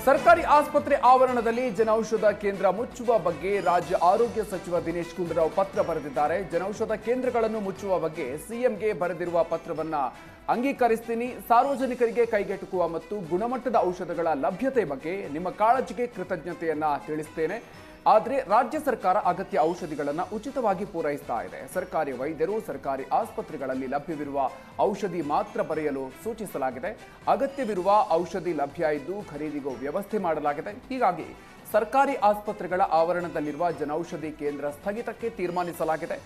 ಸರ್ಕಾರಿ ಆಸ್ಪತ್ರೆ ಆವರಣದಲ್ಲಿ ಜನೌಷಧ ಕೇಂದ್ರ ಮುಚ್ಚುವ ಬಗ್ಗೆ ರಾಜ್ಯ ಆರೋಗ್ಯ ಸಚಿವ ದಿನೇಶ್ ಗುಂಡೂರಾವ್ ಪತ್ರ ಬರೆದಿದ್ದಾರೆ. ಜನೌಷಧ ಕೇಂದ್ರಗಳನ್ನು ಮುಚ್ಚುವ ಬಗ್ಗೆ ಸಿಎಂಗೆ ಬರೆದಿರುವ ಪತ್ರವನ್ನ ಅಂಗೀಕರಿಸ್ತೀನಿ. ಸಾರ್ವಜನಿಕರಿಗೆ ಕೈಗೆಟುಕುವ ಮತ್ತು ಗುಣಮಟ್ಟದ ಔಷಧಗಳ ಲಭ್ಯತೆ ಬಗ್ಗೆ ನಿಮ್ಮ ಕಾಳಜಿಗೆ ಕೃತಜ್ಞತೆಯನ್ನ ತಿಳಿಸ್ತೇನೆ. ಆದರೆ ರಾಜ್ಯ ಸರ್ಕಾರ ಅಗತ್ಯ ಔಷಧಿಗಳನ್ನು ಉಚಿತವಾಗಿ ಪೂರೈಸ್ತಾ ಇದೆ. ಸರ್ಕಾರಿ ವೈದ್ಯರು ಸರ್ಕಾರಿ ಆಸ್ಪತ್ರೆಗಳಲ್ಲಿ ಲಭ್ಯವಿರುವ ಔಷಧಿ ಮಾತ್ರ ಬರೆಯಲು ಸೂಚಿಸಲಾಗಿದೆ. ಅಗತ್ಯವಿರುವ ಔಷಧಿ ಲಭ್ಯ ಇದ್ದು ಖರೀದಿಗೂ ವ್ಯವಸ್ಥೆ ಮಾಡಲಾಗಿದೆ. ಹೀಗಾಗಿ ಸರ್ಕಾರಿ ಆಸ್ಪತ್ರೆಗಳ ಆವರಣದಲ್ಲಿರುವ ಜನೌಷಧಿ ಕೇಂದ್ರ ಸ್ಥಗಿತಕ್ಕೆ ತೀರ್ಮಾನಿಸಲಾಗಿದೆ.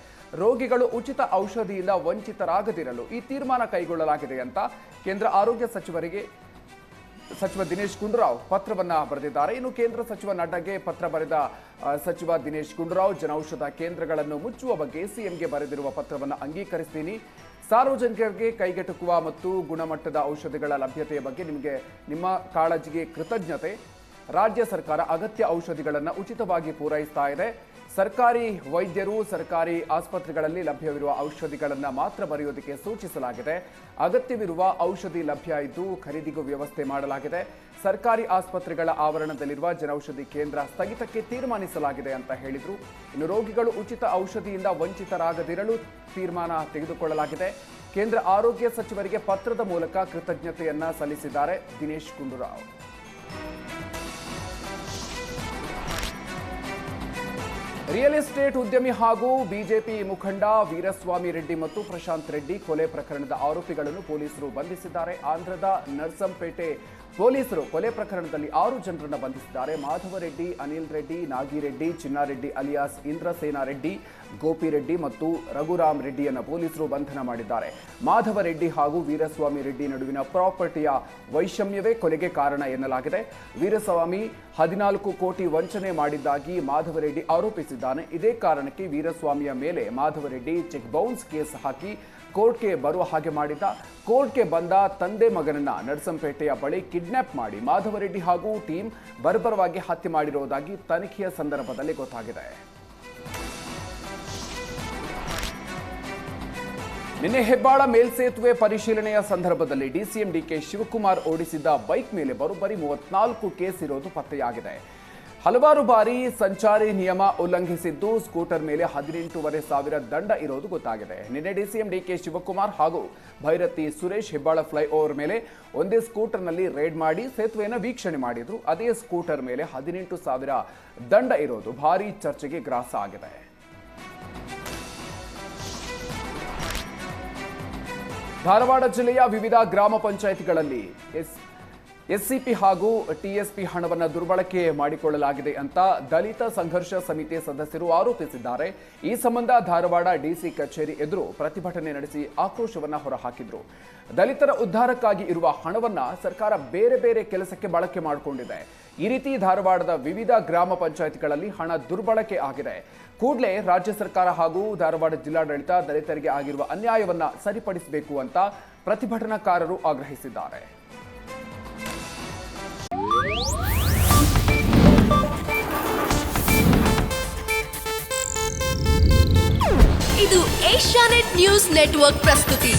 ರೋಗಿಗಳು ಉಚಿತ ಔಷಧಿಯಿಂದ ವಂಚಿತರಾಗದಿರಲು ಈ ತೀರ್ಮಾನ ಕೈಗೊಳ್ಳಲಾಗಿದೆ ಅಂತ ಕೇಂದ್ರ ಆರೋಗ್ಯ ಸಚಿವ ದಿನೇಶ್ ಗುಂಡೂರಾವ್ ಪತ್ರವನ್ನ ಬರೆದಿದ್ದಾರೆ. ಇನ್ನು ಕೇಂದ್ರ ಸಚಿವ ನಡ್ಡಾಗೆ ಪತ್ರ ಬರೆದ ಸಚಿವ ದಿನೇಶ್ ಗುಂಡೂರಾವ್ ಜನೌಷಧ ಕೇಂದ್ರಗಳನ್ನು ಮುಚ್ಚುವ ಬಗ್ಗೆ ಸಿಎಂಗೆ ಬರೆದಿರುವ ಪತ್ರವನ್ನು ಅಂಗೀಕರಿಸ್ತೀನಿ. ಸಾರ್ವಜನಿಕರಿಗೆ ಕೈಗೆಟುಕುವ ಮತ್ತು ಗುಣಮಟ್ಟದ ಔಷಧಿಗಳ ಲಭ್ಯತೆಯ ಬಗ್ಗೆ ನಿಮ್ಮ ಕಾಳಜಿಗೆ ಕೃತಜ್ಞತೆ. ರಾಜ್ಯ ಸರ್ಕಾರ ಅಗತ್ಯ ಔಷಧಿಗಳನ್ನು ಉಚಿತವಾಗಿ ಪೂರೈಸ್ತಾ ಇದೆ. ಸರ್ಕಾರಿ ವೈದ್ಯರು ಸರ್ಕಾರಿ ಆಸ್ಪತ್ರೆಗಳಲ್ಲಿ ಲಭ್ಯವಿರುವ ಔಷಧಿಗಳನ್ನು ಮಾತ್ರ ಬರೆಯೋದಕ್ಕೆ ಸೂಚಿಸಲಾಗಿದೆ. ಅಗತ್ಯವಿರುವ ಔಷಧಿ ಲಭ್ಯ ಇದ್ದು ಖರೀದಿಗೂ ವ್ಯವಸ್ಥೆ ಮಾಡಲಾಗಿದೆ. ಸರ್ಕಾರಿ ಆಸ್ಪತ್ರೆಗಳ ಆವರಣದಲ್ಲಿರುವ ಜನೌಷಧಿ ಕೇಂದ್ರ ಸ್ಥಗಿತಕ್ಕೆ ತೀರ್ಮಾನಿಸಲಾಗಿದೆ ಅಂತ ಹೇಳಿದ್ರು. ಇನ್ನು ರೋಗಿಗಳು ಉಚಿತ ಔಷಧಿಯಿಂದ ವಂಚಿತರಾಗದಿರಲು ತೀರ್ಮಾನ ತೆಗೆದುಕೊಳ್ಳಲಾಗಿದೆ. ಕೇಂದ್ರ ಆರೋಗ್ಯ ಸಚಿವರಿಗೆ ಪತ್ರದ ಮೂಲಕ ಕೃತಜ್ಞತೆಯನ್ನ ಸಲ್ಲಿಸಿದ್ದಾರೆ ದಿನೇಶ್ ಗುಂಡೂರಾವ್. ರಿಯಲ್ ಎಸ್ಟೇಟ್ ಉದ್ಯಮಿ ಹಾಗೂ ಬಿಜೆಪಿ ಮುಖಂಡ ವೀರಸ್ವಾಮಿ ರೆಡ್ಡಿ ಮತ್ತು ಪ್ರಶಾಂತ್ ರೆಡ್ಡಿ ಕೊಲೆ ಪ್ರಕರಣದ ಆರೋಪಿಗಳನ್ನು ಪೊಲೀಸರು ಬಂಧಿಸಿದ್ದಾರೆ. ಆಂಧ್ರದ ನರ್ಸಂಪೇಟೆ ಪೊಲೀಸರು ಕೊಲೆ ಪ್ರಕರಣದಲ್ಲಿ 6 ಜನರನ್ನು ಬಂಧಿಸಿದ್ದಾರೆ. ಮಾಧವ ರೆಡ್ಡಿ, ಅನಿಲ್ ರೆಡ್ಡಿ, ನಾಗಿರೆಡ್ಡಿ, ಚಿನ್ನಾರೆಡ್ಡಿ ಅಲಿಯಾಸ್ ಇಂದ್ರಸೇನಾ ರೆಡ್ಡಿ, ಗೋಪಿರೆಡ್ಡಿ ಮತ್ತು ರಘುರಾಮ್ ರೆಡ್ಡಿಯನ್ನು ಪೊಲೀಸರು ಬಂಧನ ಮಾಡಿದ್ದಾರೆ. ಮಾಧವ ರೆಡ್ಡಿ ಹಾಗೂ ವೀರಸ್ವಾಮಿ ರೆಡ್ಡಿ ನಡುವಿನ ಪ್ರಾಪರ್ಟಿಯ ವೈಷಮ್ಯವೇ ಕೊಲೆಗೆ ಕಾರಣ ಎನ್ನಲಾಗಿದೆ. ವೀರಸ್ವಾಮಿ 14 ಕೋಟಿ ವಂಚನೆ ಮಾಡಿದ್ದಾಗಿ ಮಾಧವರೆಡ್ಡಿ ಆರೋಪಿಸಿದ್ದಾನೆ. ಇದೇ ಕಾರಣಕ್ಕೆ ವೀರಸ್ವಾಮಿಯ ಮೇಲೆ ಮಾಧವರೆಡ್ಡಿ ಚೆಕ್ ಬೌನ್ಸ್ ಕೇಸ್ ಹಾಕಿ ಕೋರ್ಟ್ಗೆ ಬರುವ ಹಾಗೆ ಮಾಡಿದ್ದ. ಕೋರ್ಟ್ಗೆ ಬಂದ ತಂದೆ ಮಗನನ್ನ ನರ್ಸಂಪೇಟೆಯ ಬಳಿ ಕಿಡ್ನಾಪ್ ಮಾಡಿ ಮಾಧವರೆಡ್ಡಿ ಹಾಗೂ ಟೀಮ್ ಬರ್ಬರವಾಗಿ ಹತ್ಯೆ ಮಾಡಿರುವುದಾಗಿ ತನಿಖೆಯ ಸಂದರ್ಭದಲ್ಲಿ ಗೊತ್ತಾಗಿದೆ. ನಿನ್ನೆ ಹೆಬ್ಬಾಳ ಮೇಲ್ಸೇತುವೆ ಪರಿಶೀಲನೆಯ ಸಂದರ್ಭದಲ್ಲಿ ಡಿಸಿಎಂ ಡಿಕೆ ಶಿವಕುಮಾರ್ ಓಡಿಸಿದ್ದ ಬೈಕ್ ಮೇಲೆ ಬರೋಬ್ಬರಿ 34 ಕೇಸ್ ಇರೋದು ಪತ್ತೆಯಾಗಿದೆ. ಹಲವಾರು ಬಾರಿ ಸಂಚಾರಿ ನಿಯಮ ಉಲ್ಲಂಘಿಸಿದ್ದು ಸ್ಕೂಟರ್ ಮೇಲೆ 18,500 ದಂಡ ಇರೋದು ಗೊತ್ತಾಗಿದೆ. ನಿನ್ನೆ ಡಿಸಿಎಂ ಡಿಕೆ ಶಿವಕುಮಾರ್ ಹಾಗೂ ಭೈರತಿ ಸುರೇಶ್ ಹೆಬ್ಬಾಳ ಫ್ಲೈಓವರ್ ಮೇಲೆ ಒಂದೇ ಸ್ಕೂಟರ್ನಲ್ಲಿ ರೇಡ್ ಮಾಡಿ ಸೇತುವೆಯನ್ನು ವೀಕ್ಷಣೆ ಮಾಡಿದ್ರು. ಅದೇ ಸ್ಕೂಟರ್ ಮೇಲೆ 18,000 ದಂಡ ಇರೋದು ಭಾರೀ ಚರ್ಚೆಗೆ ಗ್ರಾಸ ಆಗಿದೆ. ಧಾರವಾಡ ಜಿಲ್ಲೆಯ ವಿವಿಧ ಗ್ರಾಮ ಪಂಚಾಯಿತಿಗಳಲ್ಲಿ ಎಸ್ಸಿಪಿ ಹಾಗೂ ಟಿಎಸ್ಪಿ ಹಣವನ್ನು ದುರ್ಬಳಕೆ ಮಾಡಿಕೊಳ್ಳಲಾಗಿದೆ ಅಂತ ದಲಿತ ಸಂಘರ್ಷ ಸಮಿತಿ ಸದಸ್ಯರು ಆರೋಪಿಸಿದ್ದಾರೆ. ಈ ಸಂಬಂಧ ಧಾರವಾಡ ಡಿಸಿ ಕಚೇರಿ ಎದುರು ಪ್ರತಿಭಟನೆ ನಡೆಸಿ ಆಕ್ರೋಶವನ್ನ ಹೊರಹಾಕಿದ್ರು. ದಲಿತರ ಉದ್ಧಾರಕ್ಕಾಗಿ ಇರುವ ಹಣವನ್ನ ಸರ್ಕಾರ ಬೇರೆ ಬೇರೆ ಕೆಲಸಕ್ಕೆ ಬಳಕೆ ಮಾಡಿಕೊಂಡಿದೆ. ಈ ರೀತಿ ಧಾರವಾಡದ ವಿವಿಧ ಗ್ರಾಮ ಪಂಚಾಯಿತಿಗಳಲ್ಲಿ ಹಣ ದುರ್ಬಳಕೆ ಆಗಿದೆ. ಕೂಡಲೇ ರಾಜ್ಯ ಸರ್ಕಾರ ಹಾಗೂ ಧಾರವಾಡ ಜಿಲ್ಲಾಡಳಿತ ದಲಿತರಿಗೆ ಆಗಿರುವ ಅನ್ಯಾಯವನ್ನ ಸರಿಪಡಿಸಬೇಕು ಅಂತ ಪ್ರತಿಭಟನಾಕಾರರು ಆಗ್ರಹಿಸಿದ್ದಾರೆ. ಇದು ಏಷ್ಯಾನೆಟ್ ನ್ಯೂಸ್ ನೆಟ್ವರ್ಕ್ ಪ್ರಸ್ತುತಿ.